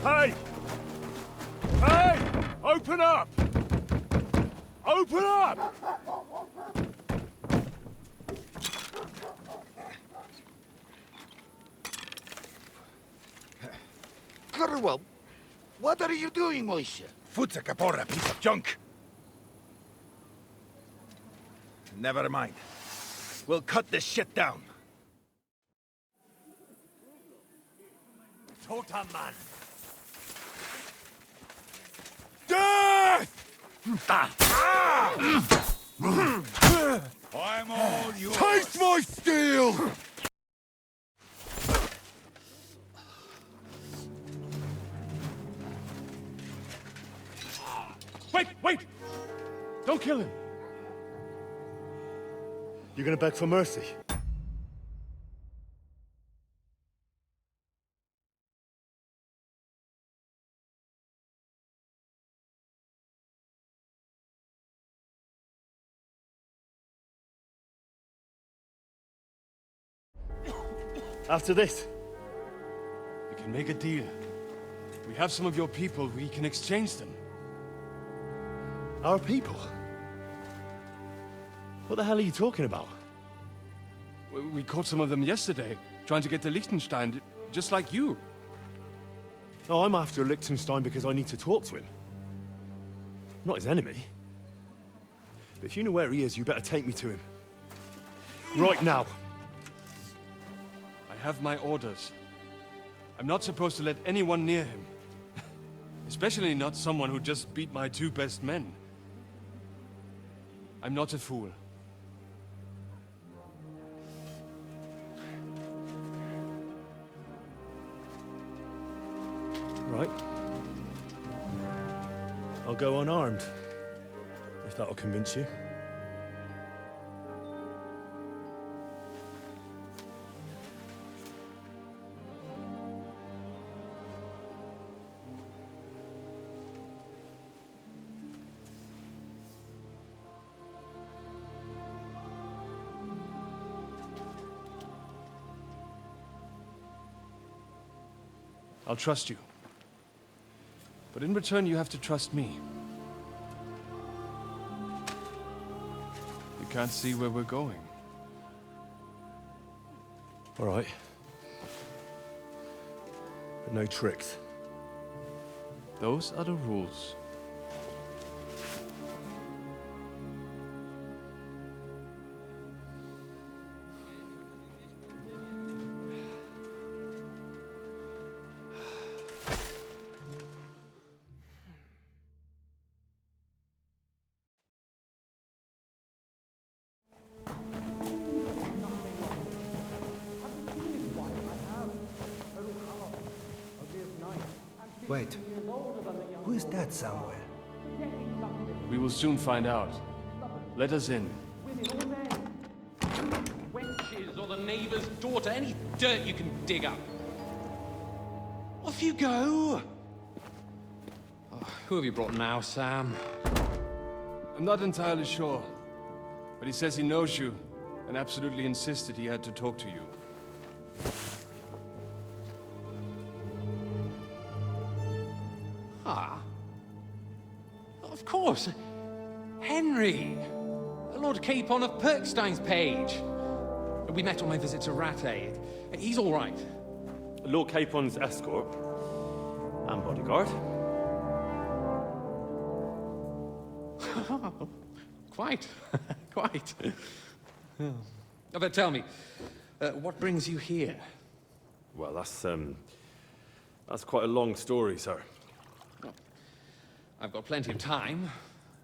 Hey! Hey! Open up! Open up! Well, what are you doing, Moishe? Futsa Capora, piece of junk! Never mind. We'll cut this shit down. Totem man! Death! I'm all yours! Taste my steel! Wait! Don't kill him! You're gonna beg for mercy? After this, we can make a deal. We have some of your people, we can exchange them. Our people? What the hell are you talking about? We caught some of them yesterday, trying to get to Liechtenstein, just like you. Oh, I'm after Liechtenstein because I need to talk to him. I'm not his enemy. But if you know where he is, you better take me to him. Right now. I have my orders. I'm not supposed to let anyone near him. Especially not someone who just beat my 2 best men. I'm not a fool. Right. I'll go unarmed, if that'll convince you. I'll trust you. But in return, you have to trust me. You can't see where we're going. All right. But no tricks. Those are the rules. Wait, who is that somewhere? We will soon find out. Let us in. Wenches or the neighbor's daughter, any dirt you can dig up. Off you go! Oh, who have you brought now, Sam? I'm not entirely sure, but he says he knows you and absolutely insisted he had to talk to you. Ah. Of course. Henry. Lord Capon of Perkstein's page. We met on my visit to Rattay. He's all right. Lord Capon's escort and bodyguard. Quite. Quite. But tell me, what brings you here? Well, that's quite a long story, sir. Well, I've got plenty of time,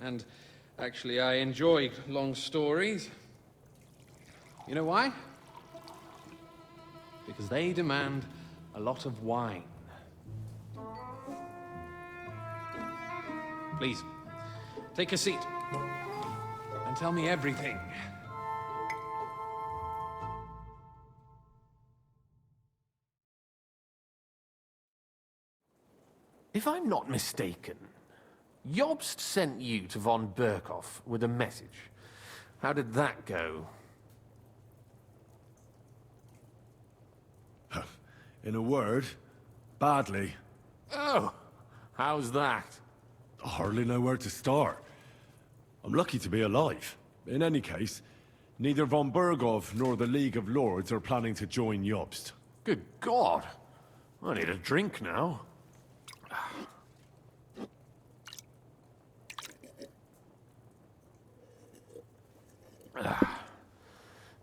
and actually I enjoy long stories. You know why? Because they demand a lot of wine. Please, take a seat and tell me everything. If I'm not mistaken, Jobst sent you to von Berkhoff with a message. How did that go? In a word, badly. Oh, how's that? I hardly know where to start. I'm lucky to be alive. In any case, neither von Berghoff nor the League of Lords are planning to join Jobst. Good God. I need a drink now.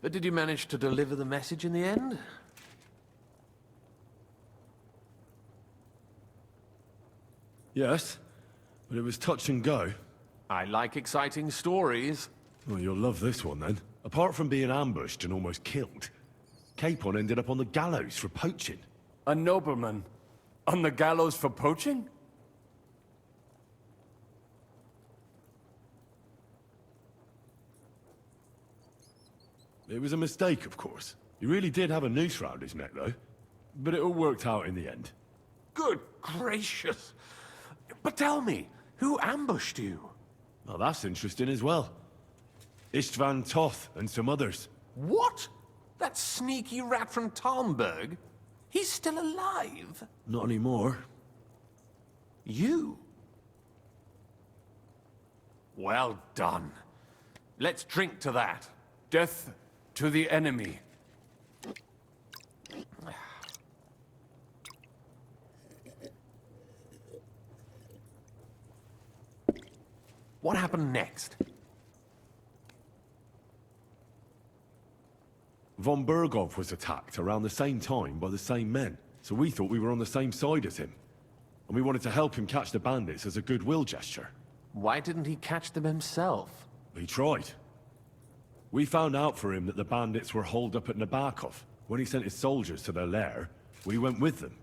But did you manage to deliver the message in the end? Yes, but it was touch and go. I like exciting stories. Well, you'll love this one then. Apart from being ambushed and almost killed, Capon ended up on the gallows for poaching. A nobleman? On the gallows for poaching? It was a mistake, of course. He really did have a noose round his neck, though. But it all worked out in the end. Good gracious. But tell me, who ambushed you? Well, that's interesting as well. Istvan Toth and some others. What? That sneaky rat from Talmberg? He's still alive? Not anymore. You? Well done. Let's drink to that. Death to the enemy. What happened next? Von Berghoff was attacked around the same time by the same men, so we thought we were on the same side as him. And we wanted to help him catch the bandits as a goodwill gesture. Why didn't he catch them himself? He tried. We found out for him that the bandits were holed up at Nabokov. When he sent his soldiers to their lair, we went with them.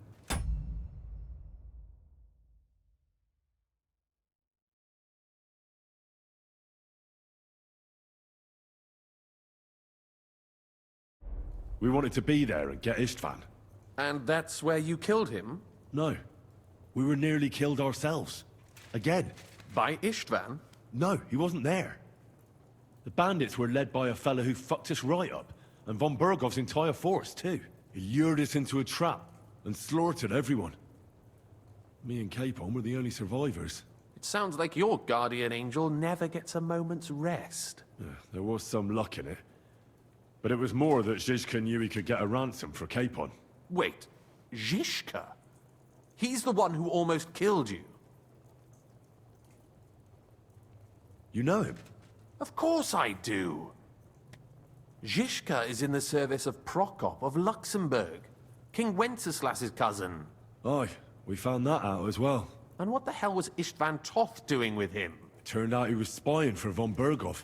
We wanted to be there and get Istvan. And that's where you killed him? No. We were nearly killed ourselves. Again. By Istvan? No, he wasn't there. The bandits were led by a fellow who fucked us right up, and von Berghoff's entire force, too. He lured us into a trap and slaughtered everyone. Me and Capon were the only survivors. It sounds like your guardian angel never gets a moment's rest. Yeah, there was some luck in it. But it was more that Zizka knew he could get a ransom for Capon. Wait, Zizka? He's the one who almost killed you. You know him? Of course I do. Zizka is in the service of Prokop of Luxembourg, King Wenceslas's cousin. Aye, we found that out as well. And what the hell was Istvan Toth doing with him? It turned out he was spying for von Berghoff.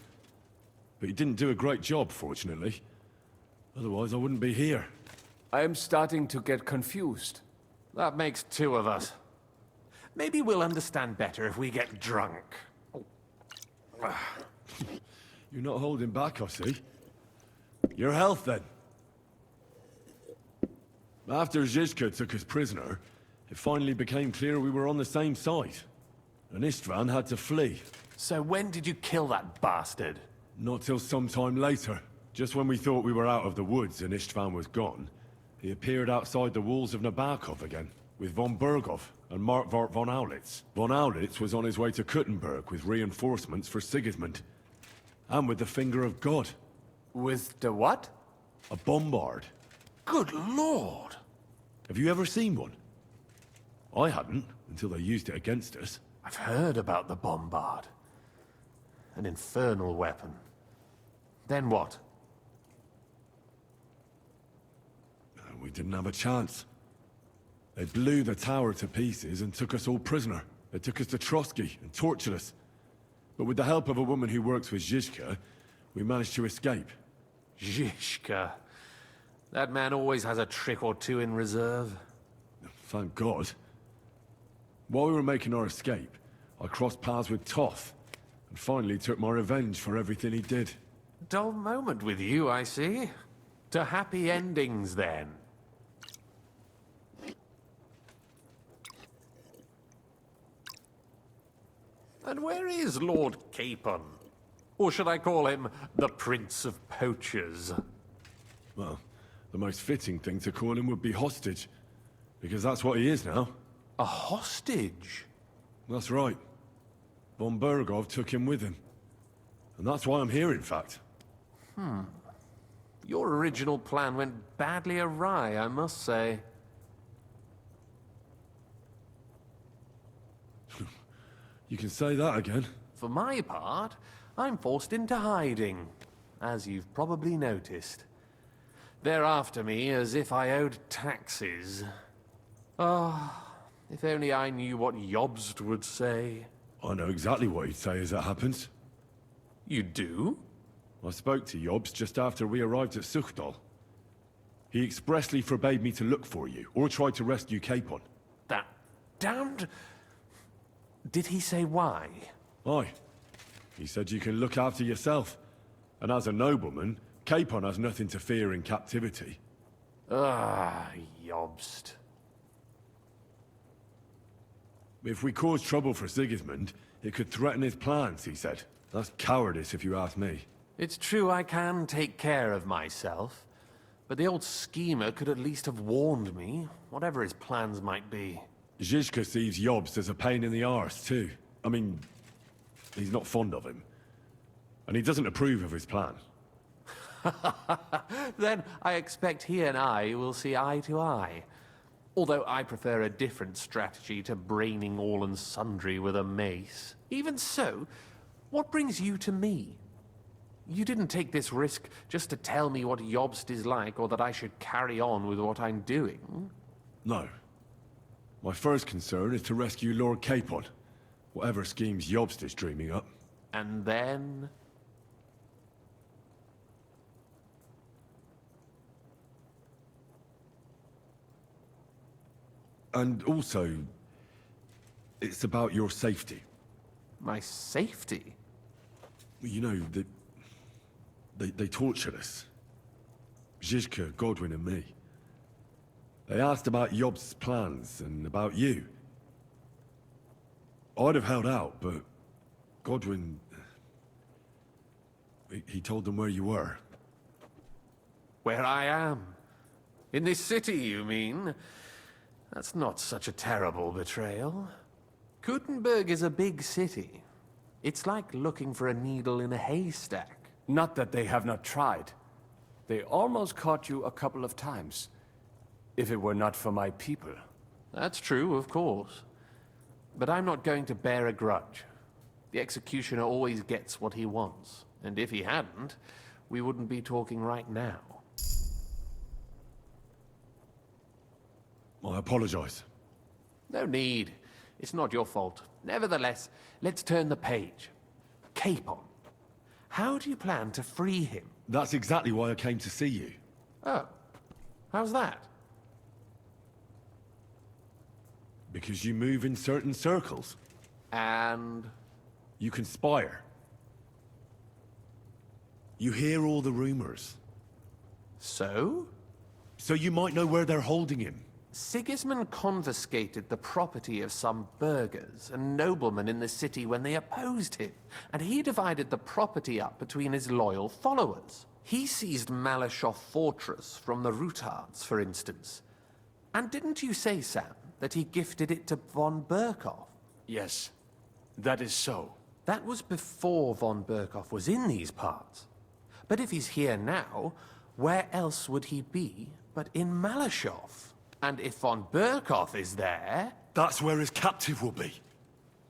But he didn't do a great job, fortunately. Otherwise, I wouldn't be here. I am starting to get confused. That makes two of us. Maybe we'll understand better if we get drunk. You're not holding back, I see. Your health, then. After Zizka took us prisoner, it finally became clear we were on the same side. And Istvan had to flee. So when did you kill that bastard? Not till some time later. Just when we thought we were out of the woods and Istvan was gone, he appeared outside the walls of Nabokov again, with von Berghoff and Markvart von Aulitz. Von Aulitz was on his way to Kuttenberg with reinforcements for Sigismund. And with the finger of God. With the what? A bombard. Good lord! Have you ever seen one? I hadn't, until they used it against us. I've heard about the bombard. An infernal weapon. Then what? We didn't have a chance. They blew the tower to pieces and took us all prisoner. They took us to Trotsky and tortured us. But with the help of a woman who works with Zizka, we managed to escape. Zizka. That man always has a trick or two in reserve. Thank God. While we were making our escape, I crossed paths with Toth, and finally took my revenge for everything he did. Dull moment with you, I see. To happy endings, then. And where is Lord Capon? Or should I call him the Prince of Poachers? Well, the most fitting thing to call him would be hostage, because that's what he is now. A hostage? That's right. Von Bergov took him with him. And that's why I'm here, in fact. Your original plan went badly awry, I must say. You can say that again. For my part, I'm forced into hiding, as you've probably noticed. They're after me as if I owed taxes. Ah, if only I knew what Jobst would say. I know exactly what he'd say as it happens. You do? I spoke to Jobs just after we arrived at Suchdal. He expressly forbade me to look for you, or try to rescue Capon. That damned... Did he say why? Aye. He said you can look after yourself. And as a nobleman, Capon has nothing to fear in captivity. Ah, Jobst. If we cause trouble for Sigismund, it could threaten his plans, he said. That's cowardice, if you ask me. It's true I can take care of myself, but the old schemer could at least have warned me, whatever his plans might be. Zizka sees Jobst as a pain in the arse, too. I mean, he's not fond of him. And he doesn't approve of his plan. Then I expect he and I will see eye to eye. Although I prefer a different strategy to braining all and sundry with a mace. Even so, what brings you to me? You didn't take this risk just to tell me what Jobst is like, or that I should carry on with what I'm doing. No. My first concern is to rescue Lord Capon. Whatever schemes Jobst is dreaming up. And then... And also, it's about your safety. my safety? You know, they tortured us. Zizka, Godwin and me. They asked about Jobst's plans and about you. I'd have held out, but Godwin... He told them where you were. Where I am? In this city, you mean? That's not such a terrible betrayal. Gutenberg is a big city. It's like looking for a needle in a haystack. Not that they have not tried. They almost caught you a couple of times. If it were not for my people. That's true, of course. But I'm not going to bear a grudge. The executioner always gets what he wants. And if he hadn't, we wouldn't be talking right now. I apologize. No need. It's not your fault. Nevertheless, let's turn the page. Capon. How do you plan to free him? That's exactly why I came to see you. Oh. How's that? Because you move in certain circles. And... You conspire. You hear all the rumors. so? So you might know where they're holding him. Sigismund confiscated the property of some burghers and noblemen in the city when they opposed him, and he divided the property up between his loyal followers. He seized Malashov Fortress from the Rutards, for instance. And didn't you say, Sam, that he gifted it to von Berkhoff? Yes, that is so. That was before von Berkhoff was in these parts. But if he's here now, where else would he be but in Malashov? And if von Berkhoff is there... That's where his captive will be.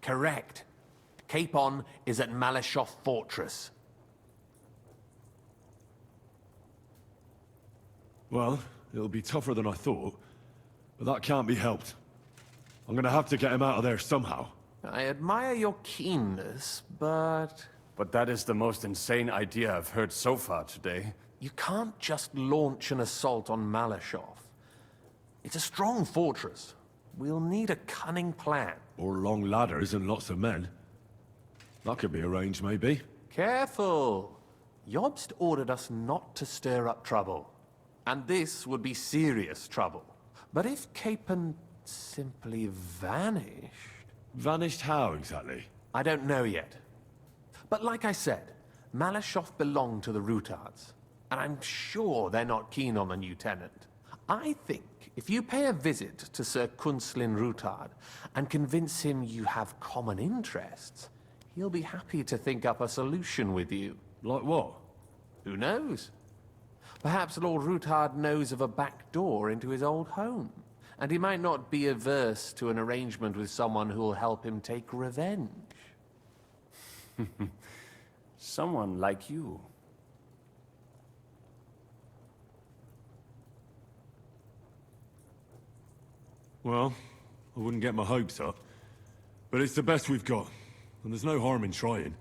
Correct. Capon is at Malashov Fortress. Well, it'll be tougher than I thought, but that can't be helped. I'm gonna have to get him out of there somehow. I admire your keenness, but... But that is the most insane idea I've heard so far today. You can't just launch an assault on Malashov. It's a strong fortress. We'll need a cunning plan. Or long ladders and lots of men. That could be arranged, maybe. Careful! Jobst ordered us not to stir up trouble. And this would be serious trouble. But if Capon simply vanished... Vanished how, exactly? I don't know yet. But like I said, Malashov belonged to the Rutards. And I'm sure they're not keen on the new tenant. I think if you pay a visit to Sir Kunslin Rutard and convince him you have common interests, he'll be happy to think up a solution with you. Like what? Who knows? Perhaps Lord Rutard knows of a back door into his old home, and he might not be averse to an arrangement with someone who'll help him take revenge. Someone like you. Well, I wouldn't get my hopes up. But it's the best we've got, and there's no harm in trying.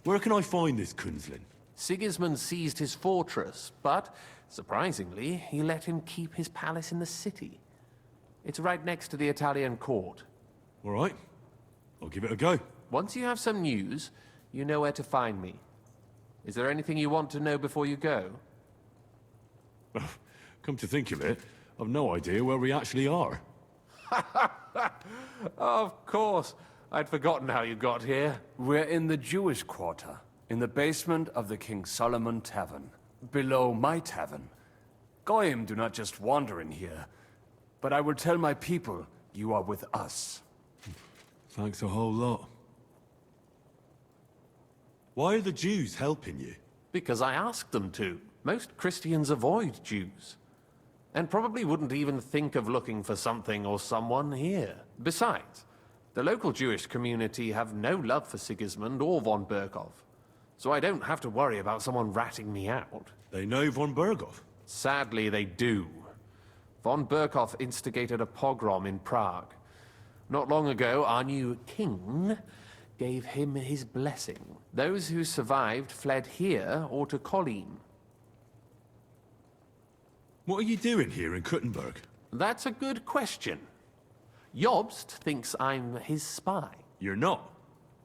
Where can I find this Kunslin? Sigismund seized his fortress, but, surprisingly, he let him keep his palace in the city. It's right next to the Italian court. All right. I'll give it a go. Once you have some news, you know where to find me. Is there anything you want to know before you go? Come to think of it, I've no idea where we actually are. Of course. I'd forgotten how you got here. We're in the Jewish quarter, in the basement of the King Solomon Tavern, below my tavern. Goyim do not just wander in here, but I will tell my people you are with us. Thanks a whole lot. Why are the Jews helping you? Because I asked them to. Most Christians avoid Jews. And probably wouldn't even think of looking for something or someone here. Besides, the local Jewish community have no love for Sigismund or von Berkov. So I don't have to worry about someone ratting me out. They know von Berkov. Sadly, they do. Von Berkov instigated a pogrom in Prague. Not long ago, our new king gave him his blessing. Those who survived fled here or to Kolin. What are you doing here in Kuttenberg? That's a good question. Jobst thinks I'm his spy. You're not.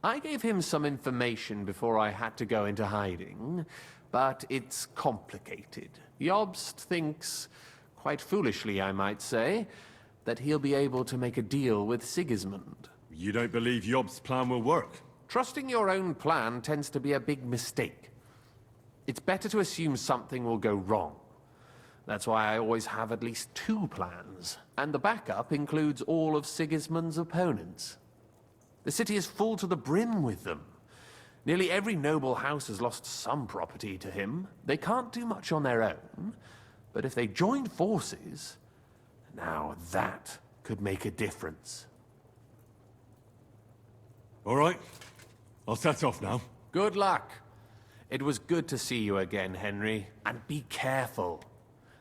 I gave him some information before I had to go into hiding, but it's complicated. Jobst thinks, quite foolishly I might say, that he'll be able to make a deal with Sigismund. You don't believe Job's plan will work? Trusting your own plan tends to be a big mistake. It's better to assume something will go wrong. That's why I always have at least 2 plans, and the backup includes all of Sigismund's opponents. The city is full to the brim with them. Nearly every noble house has lost some property to him. They can't do much on their own, but if they joined forces, now that could make a difference. All right. I'll set off now. Good luck. It was good to see you again, Henry. And be careful.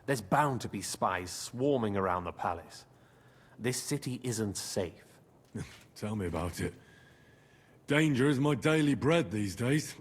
There's bound to be spies swarming around the palace. This city isn't safe. Tell me about it. Danger is my daily bread these days.